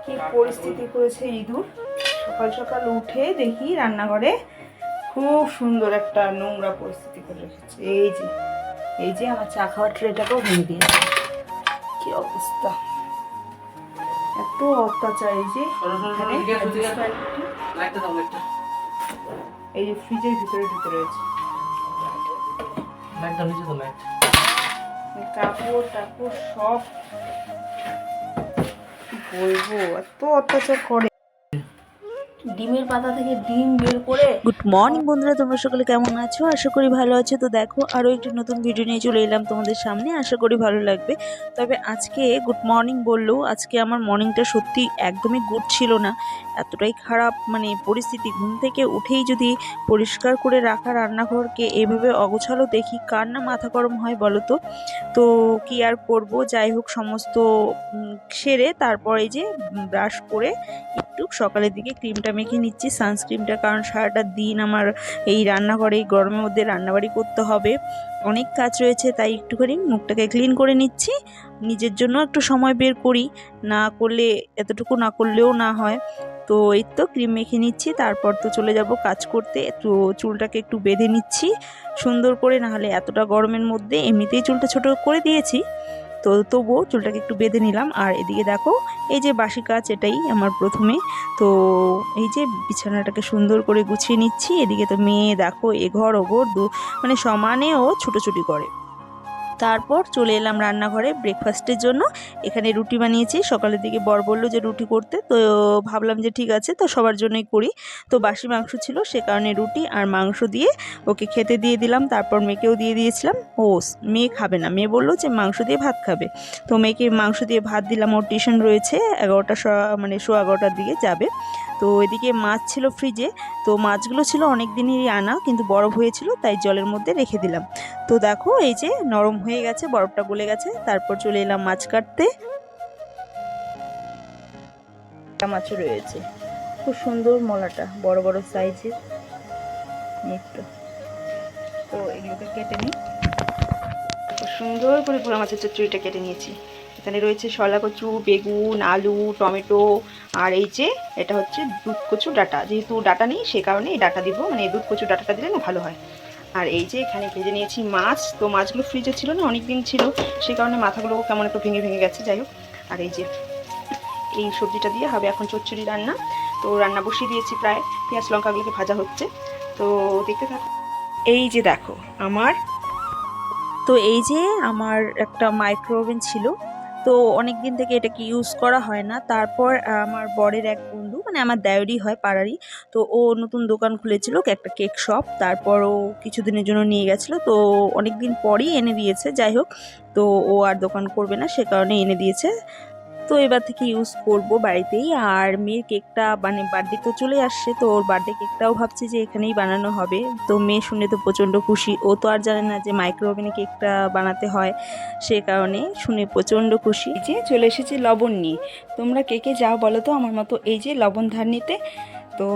কি পরিস্থিতি করেছে ইঁদুর। সকাল সকাল উঠে দেখি রান্নাঘরে খুব সুন্দর একটা নোংরা পরিস্থিতি করে রেখেছে। এই যে আমার চা খাওয়ার ট্রেটাকেও ভেঙে দিয়েছে। কি অবস্থা, এত অত্যাচার। এই যে এই যে ফ্রিজের ভিতরে ঢুকে রয়েছে, কাপড় টাপড় সব। কি বলবো, এত অত্যাচার করে। ডিমের পাতা থেকে ডিম বের করে। গুড মর্নিং বন্ধুরা, তোমরা সকলে কেমন আছো? আশা করি ভালো আছো। তো দেখো আরও একটি নতুন ভিডিও নিয়ে চলে এলাম তোমাদের সামনে, আশা করি ভালো লাগবে। তবে আজকে গুড মর্নিং বললেও আজকে আমার মর্নিংটা সত্যি একদমই গুড ছিল না, এতটাই খারাপ মানে পরিস্থিতি। ঘুম থেকে উঠেই যদি পরিষ্কার করে রাখা রান্নাঘরকে এভাবে অগোছালো দেখি, কার না মাথা গরম হয় বলো তো। তো কি আর করব, যাই হোক সমস্ত সেরে তারপর এই যে ব্রাশ করে একটু সকালের দিকে ক্রিমটা মেখে নিচ্ছি, সানস্ক্রিনটা, কারণ সারাটা দিন আমার এই রান্নাঘরে এই গরমের মধ্যে রান্নাবাড়ি করতে হবে, অনেক কাজ রয়েছে, তাই একটুখানি মুখটাকে ক্লিন করে নিচ্ছি। নিজের জন্য একটু সময় বের করি, না করলে এতটুকু না করলেও না হয়। তো এই তো ক্রিম মেখে নিচ্ছি, তারপর তো চলে যাব কাজ করতে। তো চুলটাকে একটু বেঁধে নিচ্ছি সুন্দর করে, না হলে এতটা গরমের মধ্যে এমনিতেই চুলটা ছোট করে দিয়েছি, তো তবুও চুলটাকে একটু বেঁধে নিলাম। আর এদিকে দেখো এই যে বাসি কাজ, এটাই আমার প্রথমে। তো এই যে বিছানাটাকে সুন্দর করে গুছিয়ে নিচ্ছি। এদিকে তো মেয়ে দেখো এঘর ওঘর মানে সমানে ও ছুটোছুটি করে। তারপর চলে এলাম রান্নাঘরে ব্রেকফাস্টের জন্য। এখানে রুটি বানিয়েছি, সকালের দিকে বর বললো যে রুটি করতে, তো ভাবলাম যে ঠিক আছে, তো সবার জন্যই করি। তো বাসি মাংস ছিল, সে কারণে রুটি আর মাংস দিয়ে ওকে খেতে দিয়ে দিলাম। তারপর মেয়েকেও দিয়ে দিয়েছিলাম। মেয়ে খাবে না, মেয়ে বললো যে মাংস দিয়ে ভাত খাবে। তো মেয়েকে মাংস দিয়ে ভাত দিলাম, ওর টিউশন রয়েছে 11টা মানে 11:15টার দিকে যাবে। তো এদিকে মাছ ছিল ফ্রিজে, তো মাছগুলো ছিল অনেক দিনেরই আনা, কিন্তু বরফ হয়েছিল তাই জলের মধ্যে রেখে দিলাম। তো দেখো এই যে নরম হয়ে গেছে, বরফটা গলে গেছে। তারপর চলে এলাম মাছ কাটতে। মাছও রয়েছে, খুব সুন্দর মোলাটা, বড় বড় সাইজের। এই তো এগুলোকে কেটে নিই। খুব সুন্দর করে পোড়া মাছের চচ্চড়িটা কেটে নিয়েছি। এখানে রয়েছে শলা কচু, বেগুন, আলু, টমেটো, আর এই যে এটা হচ্ছে দুধ কচু ডাঁটা। যেহেতু ডাঁটা নেই সে কারণে এই ডাঁটা দিব, মানে দুধ কচু ডাঁটাটা দিলে না ভালো হয়। আর এই যে এখানে ভেজে নিয়েছি মাছ। তো মাছগুলো ফ্রিজে ছিল না, অনেক দিন ছিল, সে কারণে মাথাগুলো কেমন একটু ভেঙে ভেঙে গেছে, যাই হোক। আর এই যে এই সবজিটা দিয়ে হবে এখন চচ্চড়ি রান্না। তো রান্না বসিয়ে দিয়েছি, প্রায় পেঁয়াজ লঙ্কাগুলোকে ভাজা হচ্ছে, তো দেখতে থাকো। এই যে দেখো এই যে আমার একটা মাইক্রো ওভেন ছিল, তো অনেক দিন থেকে এটাকে ইউজ করা হয় না। তারপর আমার বরের এক বন্ধু, মানে আমার দেওরই হয় পাড়ারই, তো ও নতুন দোকান খুলেছিল একটা কেক শপ। তারপর ও কিছুদিনের জন্য নিয়ে গেছিলো, তো অনেক দিন পরই এনে দিয়েছে। যাই হোক, তো ও আর দোকান করবে না, সে কারণে এনে দিয়েছে। তো এবার থেকে ইউজ করব বাড়িতেই। আর মেয়ের কেকটা মানে বার্থডে তো চলে আসছে, তো ওর বার্থডে কেকটাও ভাবছি যে এখানেই বানানো হবে। তো মেয়ে শুনে তো প্রচণ্ড খুশি, ও তো আর জানে না যে মাইক্রো ওভেনে কেকটা বানাতে হয়, সে কারণে শুনে প্রচণ্ড খুশি। এই যে চলে এসেছি লবণ নিয়ে। তোমরা কে কে যাও বলো তো আমার মতো এই যে লবণ ধার নিতে। তো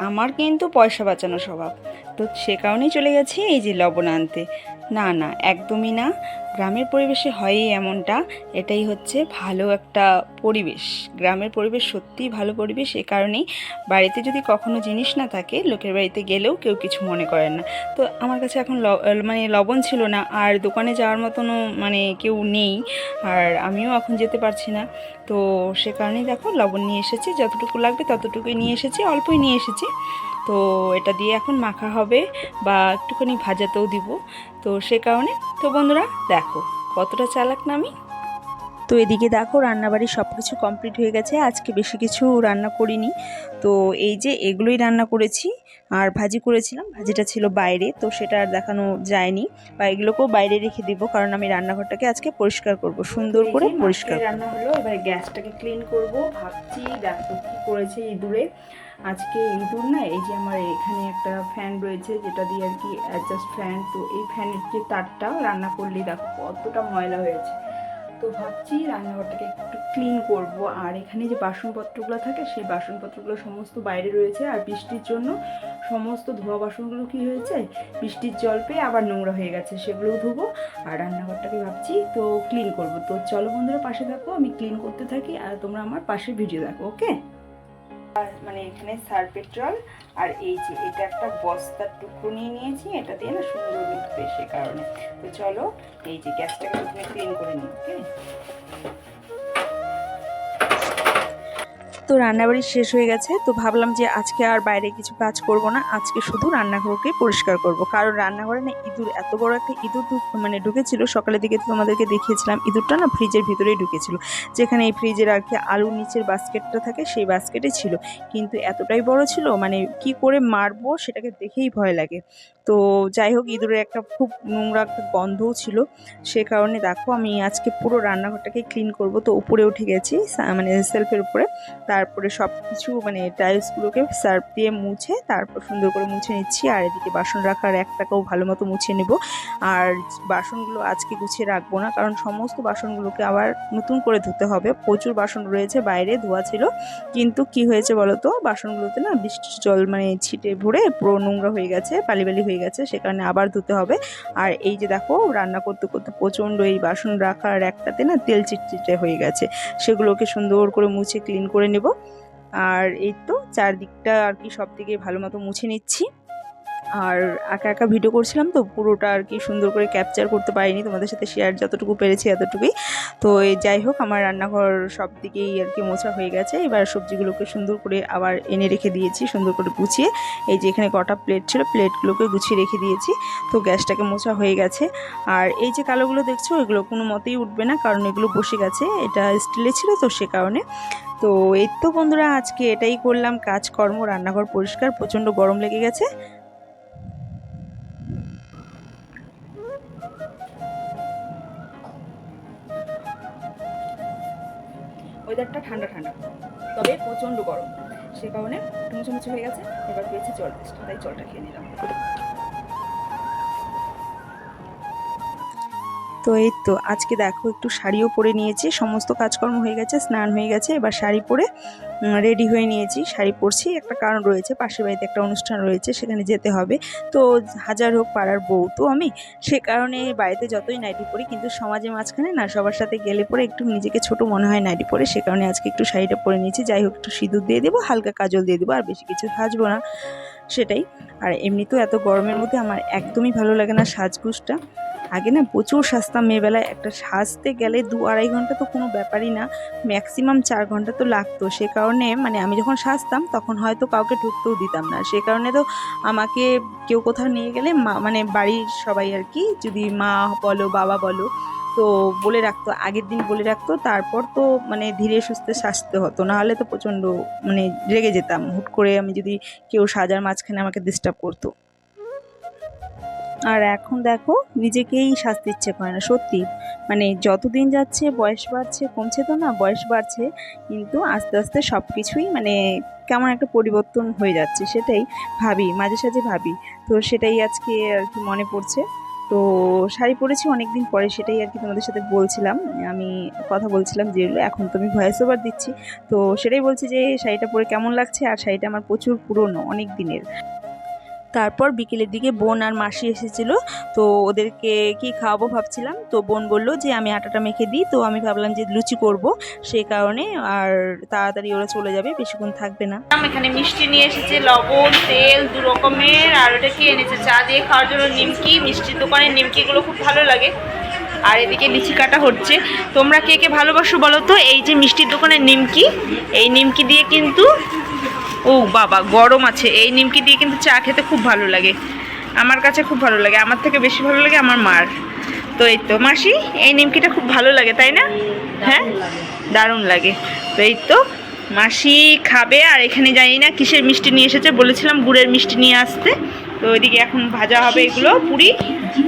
আমার কিন্তু পয়সা বাঁচানো স্বভাব, তো সে কারণেই চলে গেছি এই যে লবণ আনতে। না না, একদমই না, গ্রামের পরিবেশে হয়ই এমনটা। এটাই হচ্ছে ভালো একটা পরিবেশ, গ্রামের পরিবেশ সত্যিই ভালো পরিবেশ। এ কারণেই বাড়িতে যদি কখনো জিনিস না থাকে, লোকের বাড়িতে গেলেও কেউ কিছু মনে করেন না। তো আমার কাছে এখন মানে লবণ ছিল না, আর দোকানে যাওয়ার মতনও মানে কেউ নেই, আর আমিও এখন যেতে পারছি না। তো সে কারণেই দেখো লবণ নিয়ে এসেছি, যতটুকু লাগবে ততটুকুই নিয়ে এসেছি, অল্পই নিয়ে এসেছি। তো এটা দিয়ে এখন মাখা হবে বা একটুখানি ভাজাতেও দিব, তো সে কারণে। তো বন্ধুরা দেখো কতটা চালাক না আমি। তো এদিকে দেখো রান্নাবাড়ি সব কিছু কমপ্লিট হয়ে গেছে, আজকে বেশি কিছু রান্না করিনি। তো এই যে এগুলোই রান্না করেছি, আর ভাজি করেছিলাম, ভাজিটা ছিল বাইরে, তো সেটা আর দেখানো যায়নি, বা এগুলোকেও বাইরে রেখে দিব, কারণ আমি রান্নাঘরটাকে আজকে পরিষ্কার করব, সুন্দর করে পরিষ্কার রান্না হলো, এবার গ্যাসটাকে ক্লিন করব ভাবছি। দেখো কি করেছে ইঁদুরে আজকে। ইঁদুর না, এই যে আমার এখানে একটা ফ্যান রয়েছে যেটা দিয়ে আর কি অ্যাডজাস্ট ফ্যান, তো এই ফ্যানের যে তারটা রান্না করলেই দেখো কতটা ময়লা হয়েছে। তো ভাবছি রান্নাঘরটাকে একটু ক্লিন করব, আর এখানে যে বাসনপত্রগুলো থাকে সেই বাসনপত্রগুলো সমস্ত বাইরে রয়েছে, আর বৃষ্টির জন্য সমস্ত ধোয়া বাসনগুলো কি হয়েছে, বৃষ্টির জল পেয়ে আবার নোংরা হয়ে গেছে, সেগুলোও ধোবো। আর রান্নাঘরটাকে ভাবছি তো ক্লিন করব। তো চলো বন্ধুরা, পাশে থাকো, আমি ক্লিন করতে থাকি আর তোমরা আমার পাশে ভিডিও দেখো, ওকে। আর মানে এখানে সার্ফের জল, আর এই যে এটা একটা বস্তার টুকরো নিয়ে নিয়েছি, এটা দিয়ে না সুন্দর উঠবে, সে কারণে। তো চলো এই যে গ্যাসটাকে প্রথমে ক্লিন করে নিই, ওকে। তো রান্নাবাড়ি শেষ হয়ে গেছে, তো ভাবলাম যে আজকে আর বাইরে কিছু কাজ করব না, আজকে শুধু রান্নাঘরকে পরিষ্কার করব। কারণ রান্নাঘরে না ইঁদুর, এত বড় একটা ইঁদুর মানে ঢুকেছিল। সকালের দিকে তোমাদেরকে দেখিয়েছিলাম, ইঁদুরটা না ফ্রিজের ভিতরেই ঢুকেছিল, যেখানে এই ফ্রিজের আর কি আলুর নিচের বাস্কেটটা থাকে সেই বাস্কেটে ছিল। কিন্তু এতটাই বড় ছিল, মানে কি করে মারবো সেটাকে দেখেই ভয় লাগে। তো যাই হোক, ইঁদুরের একটা খুব নোংরা একটা গন্ধও ছিল, সে কারণে দেখো আমি আজকে পুরো রান্নাঘরটাকে ক্লিন করব। তো উপরে উঠে গেছি, মানে সেলফের উপরে, তারপরে সব কিছু মানে টাইলসগুলোকে সার্ফ দিয়ে মুছে তারপর সুন্দর করে মুছে নিচ্ছি। আর এদিকে বাসন রাখার একটাকেও ভালো মতো মুছে নেব। আর বাসনগুলো আজকে গুছিয়ে রাখবো না, কারণ সমস্ত বাসনগুলোকে আবার নতুন করে ধুতে হবে। প্রচুর বাসন রয়েছে, বাইরে ধোয়া ছিল, কিন্তু কি হয়েছে বলো তো, বাসনগুলোতে না বৃষ্টির জল মানে ছিটে ভরে পুরো নোংরা হয়ে গেছে, বালি বালি হয়ে গেছে, সে কারণে আবার ধুতে হবে। আর এই যে দেখো, রান্না করতে করতে প্রচণ্ড এই বাসন রাখার একটাতে না তেল চিটচিটে হয়ে গেছে, সেগুলোকে সুন্দর করে মুছে ক্লিন করে নেব। আর এই তো চারদিকটা আর কি সব দিকে ভালো মতো মুছে নিচ্ছি। আর একা একা ভিডিও করছিলাম, তো পুরোটা আর কি সুন্দর করে ক্যাপচার করতে পারিনি, তোমাদের সাথে শেয়ার যতটুকু পেরেছি এতটুকুই। তো এই যাই হোক, আমার রান্নাঘর সব দিকেই আর কি মোছা হয়ে গেছে। এবার সবজিগুলোকে সুন্দর করে আবার এনে রেখে দিয়েছি, সুন্দর করে গুছিয়ে। এই যে এখানে কটা প্লেট ছিল, প্লেটগুলোকে গুছিয়ে রেখে দিয়েছি। তো গ্যাসটাকে মোছা হয়ে গেছে। আর এই যে কালোগুলো দেখছো, এগুলো কোনো মতেই উঠবে না, কারণ এগুলো বসে গেছে, এটা স্টিলে ছিল তো সে কারণে। তো এই তো বন্ধুরা, আজকে এটাই করলাম কাজকর্ম, রান্নাঘর পরিষ্কার, প্রচণ্ড গরম লেগে গেছে। ওয়েদারটা ঠান্ডা ঠান্ডা, তবে প্রচণ্ড গরম, সে কারণে একটু মুছামুছি হয়ে গেছে। এবার পেয়েছি জল টেস্ট, তাই জলটা খেয়ে নিলাম। তো এই তো আজকে দেখো একটু শাড়িও পরে নিয়েছি, সমস্ত কাজকর্ম হয়ে গেছে, স্নান হয়ে গেছে, এবার শাড়ি পরে রেডি হয়ে নিয়েছি। শাড়ি পরছি, একটা কারণ রয়েছে, পাশের বাড়িতে একটা অনুষ্ঠান রয়েছে, সেখানে যেতে হবে। তো হাজার হোক পাড়ার বউ তো আমি, সে কারণে বাড়িতে যতই নাইটি পরি, কিন্তু সমাজের মাঝখানে না সবার সাথে গেলে পরে একটু নিজেকে ছোট মনে হয় নাইটি পরে, সে কারণে আজকে একটু শাড়িটা পরে নিয়েছি। যাই হোক, একটু সিঁদুর দিয়ে দেবো, হালকা কাজল দিয়ে দেবো, আর বেশি কিছু সাজবো না, সেটাই। আর এমনিতেও এত গরমের মধ্যে আমার একদমই ভালো লাগে না সাজগোজটা। আগে না প্রচুর সাজতাম মেয়েবেলায়, একটা সাজতে গেলে 2-2.5 ঘন্টা তো কোনো ব্যাপারই না, ম্যাক্সিমাম 4 ঘন্টা তো লাগতো। সে কারণে মানে আমি যখন সাজতাম তখন হয়তো কাউকে ঢুকতেও দিতাম না, সে কারণে তো আমাকে কেউ কোথাও নিয়ে গেলে মা মানে বাড়ির সবাই আর কি, যদি মা বলো বাবা বলো, তো বলে রাখতো, আগের দিন বলে রাখতো, তারপর তো মানে ধীরে সুস্থে সাজতে হতো, নাহলে তো প্রচণ্ড মানে রেগে যেতাম হুট করে আমি যদি কেউ সাজার মাঝখানে আমাকে ডিস্টার্ব করতো। আর এখন দেখো, নিজেকেই সাজতে ইচ্ছে করে না সত্যি, মানে যত দিন যাচ্ছে বয়স বাড়ছে, কমছে তো না, বয়স বাড়ছে, কিন্তু আস্তে আস্তে সব কিছুই মানে কেমন একটা পরিবর্তন হয়ে যাচ্ছে, সেটাই ভাবি, মাঝে সাঝে ভাবি। তো সেটাই আজকে আর কি মনে পড়ছে। তো শাড়ি পরেছি অনেক দিন পরে, সেটাই আর কি তোমাদের সাথে বলছিলাম, আমি কথা বলছিলাম যেগুলো, এখন তো আমি ভয়েস ওভার দিচ্ছি। তো সেটাই বলছি যে শাড়িটা পরে কেমন লাগছে, আর শাড়িটা আমার প্রচুর পুরনো, অনেক দিনের। তারপর বিকেলের দিকে বোন আর মাসি এসেছিল, তো ওদেরকে কি খাওয়াবো ভাবছিলাম, তো বোন বললো যে আমি আটাটা মেখে দিই, তো আমি ভাবলাম যে লুচি করব, সেই কারণে। আর তাড়াতাড়ি ওরা চলে যাবে, বেশিক্ষণ থাকবে না। এখানে মিষ্টি নিয়ে এসেছে, লবণ তেল 2 রকমের, আর ওটা কি এনেছে চা দিয়ে খাওয়ার জন্য নিমকি, মিষ্টির দোকানের নিমকিগুলো খুব ভালো লাগে। আর এদিকে লিচি কাটা হচ্ছে। তোমরা কে কে ভালোবাসো বলো তো এই যে মিষ্টির দোকানের নিমকি, এই নিমকি দিয়ে কিন্তু, ও বাবা গরম আছে, এই নিমকি দিয়ে কিন্তু চা খেতে খুব ভালো লাগে, আমার কাছে খুব ভালো লাগে, আমার থেকে বেশি ভালো লাগে আমার মার। তো এই তো মাসি, এই নিমকিটা খুব ভালো লাগে তাই না? হ্যাঁ, দারুণ লাগে। তো এই তো মাসি খাবে, আর এখানে জানি না কিসের মিষ্টি নিয়ে এসেছে, বলেছিলাম গুড়ের মিষ্টি নিয়ে আসতে। তো ওইদিকে এখন ভাজা হবে এগুলো পুরি,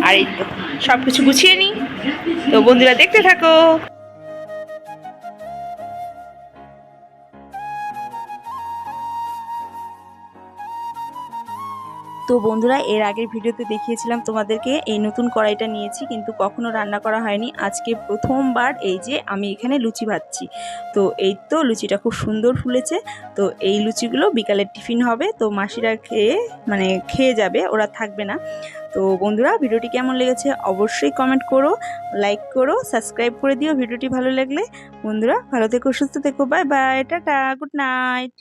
আর এই তো সব কিছু গুছিয়ে নিই। তো বন্ধুরা দেখতে থাকো। তো বন্ধুরা, এর আগের ভিডিওতে দেখিয়েছিলাম তোমাদেরকে এই নতুন কড়াইটা নিয়েছি, কিন্তু কখনো রান্না করা হয়নি। আজকে প্রথমবার এই যে আমি এখানে লুচি ভাজছি। তো এই তো লুচিটা খুব সুন্দর ফুলেছে। তো এই লুচিগুলো বিকালের টিফিন হবে, তো মাসিরা খেয়ে যাবে, ওরা থাকবে না। তো বন্ধুরা, ভিডিওটি কেমন লেগেছে অবশ্যই কমেন্ট করো, লাইক করো, সাবস্ক্রাইব করে দিও ভিডিওটি ভালো লাগলে। বন্ধুরা ভালো থেকো, সুস্থ থেকো, bye bye, tata, good night.